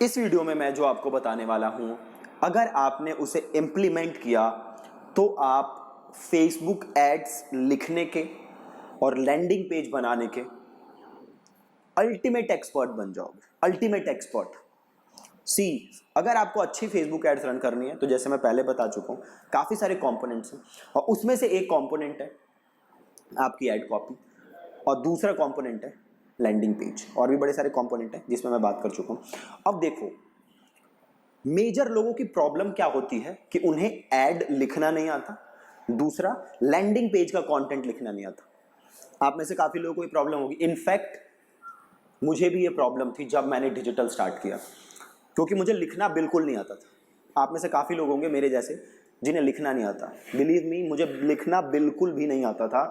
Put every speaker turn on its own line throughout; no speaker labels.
इस वीडियो में मैं जो आपको बताने वाला हूं, अगर आपने उसे इम्प्लीमेंट किया तो आप फेसबुक एड्स लिखने के और लैंडिंग पेज बनाने के अल्टीमेट एक्सपर्ट बन जाओगे। Ultimate expert. सी, अगर आपको अच्छी फेसबुक एड्स रन करनी है तो जैसे मैं पहले बता चुका हूं, काफी सारे कंपोनेंट्स हैं और उसमें से एक कंपोनेंट है आपकी एड कॉपी और दूसरा कंपोनेंट है लैंडिंग पेज। और भी बड़े सारे कंपोनेंट हैं जिसमें मैं बात कर चुका हूं। अब देखो, मेजर लोगों की प्रॉब्लम क्या होती है कि उन्हें एड लिखना नहीं आता, दूसरा लैंडिंग पेज का कंटेंट लिखना नहीं आता। आप में से काफी लोगों को ये प्रॉब्लम होगी। इनफैक्ट मुझे भी ये प्रॉब्लम थी जब मैंने डिजिटल स्टार्ट किया, क्योंकि मुझे लिखना बिल्कुल नहीं आता था। आप में से काफी लोग होंगे मेरे जैसे जिन्हें लिखना नहीं आता। बिलीव मी, मुझे लिखना बिल्कुल भी नहीं आता था।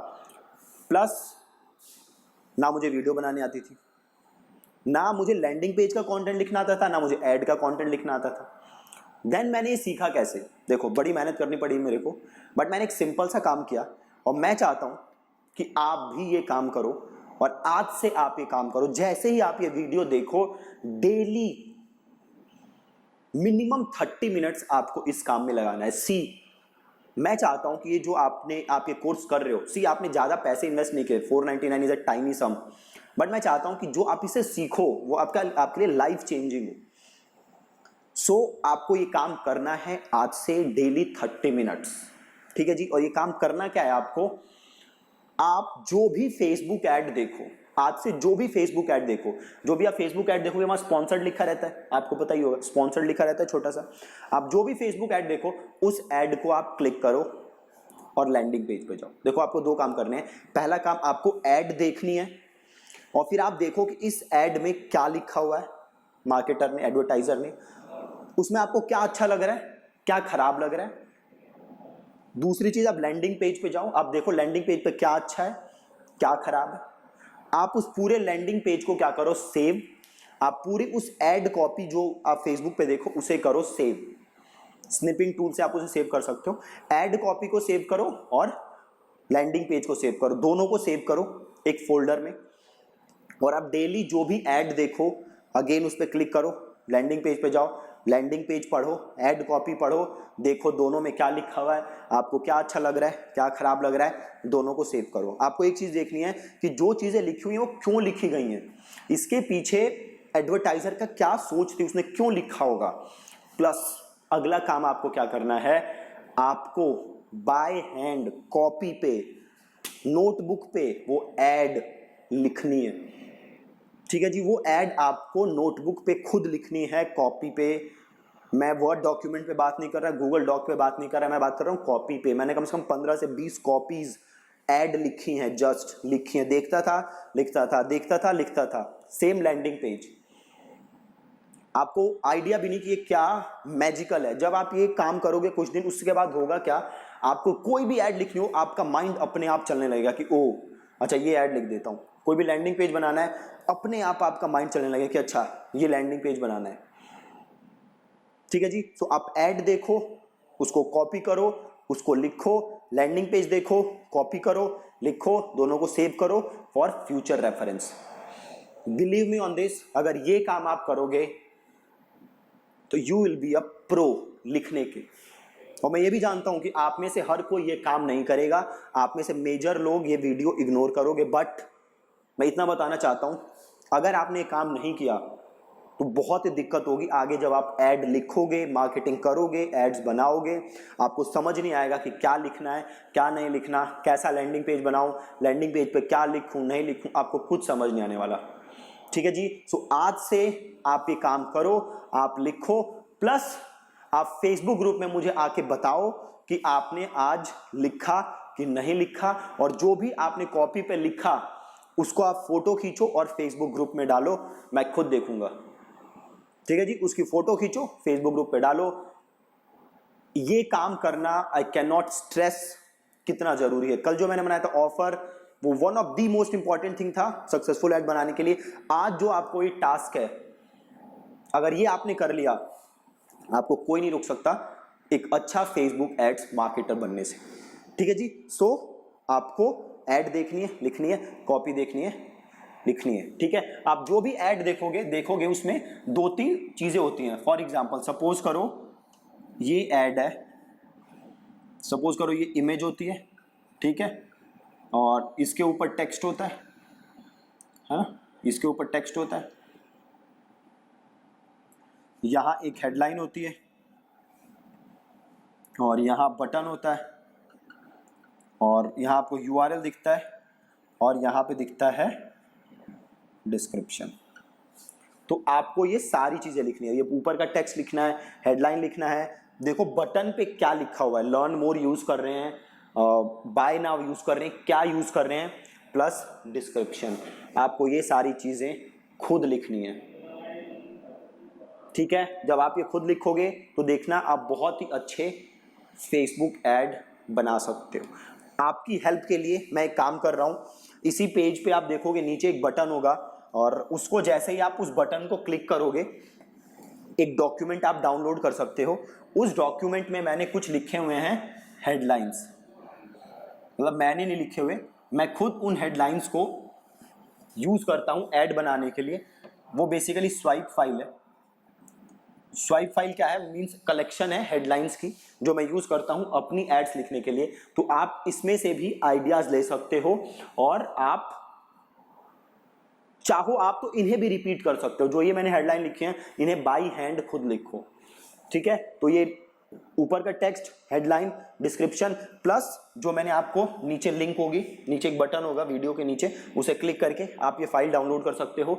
प्लस ना मुझे वीडियो बनानी आती थी, ना मुझे लैंडिंग पेज का कंटेंट लिखना आता था, ना मुझे ऐड का कंटेंट लिखना आता था। देन मैंने ये सीखा कैसे। देखो, बड़ी मेहनत करनी पड़ी मेरे को, बट मैंने एक सिंपल सा काम किया और मैं चाहता हूं कि आप भी ये काम करो। और आज से आप ये काम करो, जैसे ही आप ये वीडियो देखो, डेली मिनिमम 30 मिनट्स आपको इस काम में लगाना है। सी, मैं चाहता हूं कि ये जो आप ये कोर्स कर रहे हो, सी आपने ज्यादा पैसे इन्वेस्ट नहीं किए, 499 is a tiny sum, but मैं चाहता हूं कि जो आप इसे सीखो वो आपके लिए लाइफ चेंजिंग हो। सो आपको ये काम करना है आज से डेली 30 मिनट्स, ठीक है जी। और ये काम करना क्या है आपको, आप जो भी फेसबुक ऐड देखो, आज से जो भी फेसबुक ऐड देखो, जो भी आप फेसबुक ऐड देखोगे वहां स्पॉन्सर्ड लिखा रहता है, आपको पता ही होगा, स्पॉन्सर्ड लिखा रहता है छोटा सा। आप जो भी फेसबुक ऐड देखो उस ऐड को आप क्लिक करो और लैंडिंग पेज पे जाओ। देखो, आपको दो काम करने हैं। पहला काम, आपको ऐड देखनी है और फिर आप देखो कि इस ऐड में क्या लिखा हुआ है मार्केटर ने, एडवर्टाइजर ने, उसमें आपको क्या अच्छा लग रहा है, क्या खराब लग रहा है। दूसरी चीज, आप लैंडिंग पेज पे जाओ, आप देखो लैंडिंग पेज पे क्या अच्छा है, क्या खराब है। आप उस पूरे लैंडिंग पेज को क्या करो, सेव। आप पूरी उस ऐड कॉपी जो आप फेसबुक पे देखो उसे करो सेव। स्निपिंग टूल से आप उसे सेव कर सकते हो। ऐड कॉपी को सेव करो और लैंडिंग पेज को सेव करो, दोनों को सेव करो एक फोल्डर में। और आप डेली जो भी ऐड देखो, अगेन उस पर क्लिक करो, लैंडिंग पेज पे जाओ, लैंडिंग पेज पढ़ो, ऐड कॉपी पढ़ो, देखो दोनों में क्या लिखा हुआ है, आपको क्या अच्छा लग रहा है, क्या खराब लग रहा है, दोनों को सेव करो। आपको एक चीज देखनी है कि जो चीजें लिखी हुई हैं वो क्यों लिखी गई हैं, इसके पीछे एडवर्टाइजर का क्या सोच थी, उसने क्यों लिखा होगा। प्लस अगला काम आपको क्या करना है, आपको बाय हैंड कॉपी पे, नोटबुक पे वो ऐड लिखनी है, ठीक है जी। वो ऐड आपको नोटबुक पे खुद लिखनी है, कॉपी पे। मैं वर्ड डॉक्यूमेंट पे बात नहीं कर रहा, गूगल डॉक पे बात नहीं कर रहा, मैं बात कर रहा हूँ कॉपी पे। मैंने कम से कम 15 से 20 कॉपीज ऐड लिखी हैं, जस्ट लिखी हैं। देखता था, लिखता था, देखता था, लिखता था, सेम लैंडिंग पेज। आपको आइडिया भी नहीं कि ये क्या मैजिकल है। जब आप ये काम करोगे कुछ दिन, उसके बाद होगा क्या, आपको कोई भी ऐड लिखनी हो, आपका माइंड अपने आप चलने लगेगा कि ओ अच्छा ये ऐड लिख देता हूँ। कोई भी लैंडिंग पेज बनाना है, अपने आप आपका माइंड चलने लगेगा कि अच्छा ये लैंडिंग पेज बनाना है, ठीक है जी। तो आप ऐड देखो, उसको कॉपी करो, उसको लिखो, लैंडिंग पेज देखो, कॉपी करो, लिखो, दोनों को सेव करो for future reference. Believe me on this, अगर ये काम आप करोगे तो you will be a pro लिखने के। और मैं ये भी जानता हूं कि आप में से हर कोई ये काम नहीं करेगा, आप में से मेजर लोग ये वीडियो इग्नोर करोगे। बट मैं इतना बताना चाहता हूं, अगर आपने ये काम नहीं किया तो बहुत ही दिक्कत होगी आगे। जब आप ऐड लिखोगे, मार्केटिंग करोगे, एड्स बनाओगे, आपको समझ नहीं आएगा कि क्या लिखना है, क्या नहीं लिखना, कैसा लैंडिंग पेज बनाऊं, लैंडिंग पेज पे क्या लिखूं, नहीं लिखूं, आपको कुछ समझ नहीं आने वाला, ठीक है जी। सो आज से आप ये काम करो, आप लिखो, प्लस आप फेसबुक ग्रुप में मुझे आके बताओ कि आपने आज लिखा कि नहीं लिखा। और जो भी आपने कॉपी पे लिखा उसको आप फोटो खींचो और फेसबुक ग्रुप में डालो, मैं खुद देखूंगा, ठीक है जी। उसकी फोटो खींचो, फेसबुक ग्रुप पे डालो। ये काम करना, आई कैन नॉट स्ट्रेस कितना जरूरी है। कल जो मैंने बनाया था ऑफर, वो one of the most important thing था सक्सेसफुल ऐड बनाने के लिए। आज जो आपको ये टास्क है, अगर ये आपने कर लिया, आपको कोई नहीं रोक सकता एक अच्छा फेसबुक एड्स मार्केटर बनने से, ठीक है जी। सो आपको ऐड देखनी है, लिखनी है, कॉपी देखनी है, लिखनी है, ठीक है। आप जो भी ऐड देखोगे उसमें 2-3 चीजें होती हैं। फॉर एग्जाम्पल सपोज करो ये ऐड है, सपोज करो ये इमेज होती है, ठीक है, और इसके ऊपर टेक्स्ट होता है ना, इसके ऊपर टेक्स्ट होता है, यहां एक हेडलाइन होती है और यहां बटन होता है और यहां आपको यूआरएल दिखता है और यहां पे दिखता है डिस्क्रिप्शन। तो आपको ये सारी चीजें लिखनी है, ये ऊपर का टेक्स्ट लिखना है, हेडलाइन लिखना है, देखो बटन पे क्या लिखा हुआ है, लर्न मोर यूज कर रहे हैं, बाय नाउ यूज कर रहे हैं, क्या यूज कर रहे हैं, प्लस डिस्क्रिप्शन। आपको ये सारी चीजें खुद लिखनी है, ठीक है। जब आप ये खुद लिखोगे तो देखना आप बहुत ही अच्छे फेसबुक ऐड बना सकते हो। आपकी हेल्प के लिए मैं एक काम कर रहा हूं, इसी पेज पे आप देखोगे नीचे एक बटन होगा और उसको जैसे ही आप उस बटन को क्लिक करोगे एक डॉक्यूमेंट आप डाउनलोड कर सकते हो। उस डॉक्यूमेंट में मैंने कुछ लिखे हुए हैं हेडलाइंस, मतलब मैंने नहीं लिखे हुए, मैं खुद उन हेडलाइंस को यूज करता हूं ऐड बनाने के लिए। वो बेसिकली स्वाइप फाइल है। स्वाइप फाइल क्या है, मींस कलेक्शन है हेडलाइंस की जो मैं यूज करता हूं अपनी एड्स लिखने के लिए। तो आप इसमें से भी आइडियाज ले सकते हो और आप चाहो आप तो इन्हें भी रिपीट कर सकते हो। जो ये मैंने हेडलाइन लिखी है इन्हें बाई हैंड खुद लिखो, ठीक है। तो ये ऊपर का टेक्स्ट, हेडलाइन, डिस्क्रिप्शन, प्लस जो मैंने आपको नीचे लिंक होगी, नीचे एक बटन होगा वीडियो के नीचे, उसे क्लिक करके आप ये फाइल डाउनलोड कर सकते हो।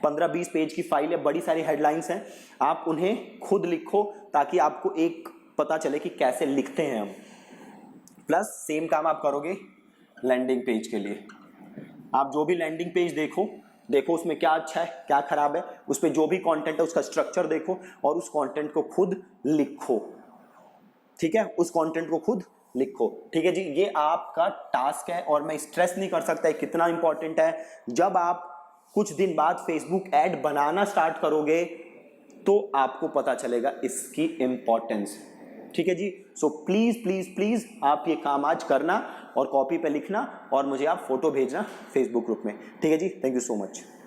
15-20 पेज की फाइल है, बड़ी सारी हेडलाइंस हैं, आप उन्हें खुद लिखो ताकि आपको एक पता चले कि कैसे लिखते हैं हम। प्लस सेम काम आप करोगे लैंडिंग पेज के लिए। आप जो भी लैंडिंग पेज देखो उसमें क्या अच्छा है क्या खराब है, उस पर जो भी कंटेंट है उसका स्ट्रक्चर देखो और उस कंटेंट को खुद लिखो, ठीक है। उस कंटेंट को खुद लिखो, ठीक है जी। ये आपका टास्क है और मैं स्ट्रेस नहीं कर सकता है कितना इंपॉर्टेंट है। जब आप कुछ दिन बाद फेसबुक ऐड बनाना स्टार्ट करोगे तो आपको पता चलेगा इसकी इंपॉर्टेंस, ठीक है जी। सो प्लीज प्लीज प्लीज आप ये काम आज करना और कॉपी पे लिखना और मुझे आप फोटो भेजना फेसबुक ग्रुप में, ठीक है जी। Thank you so much.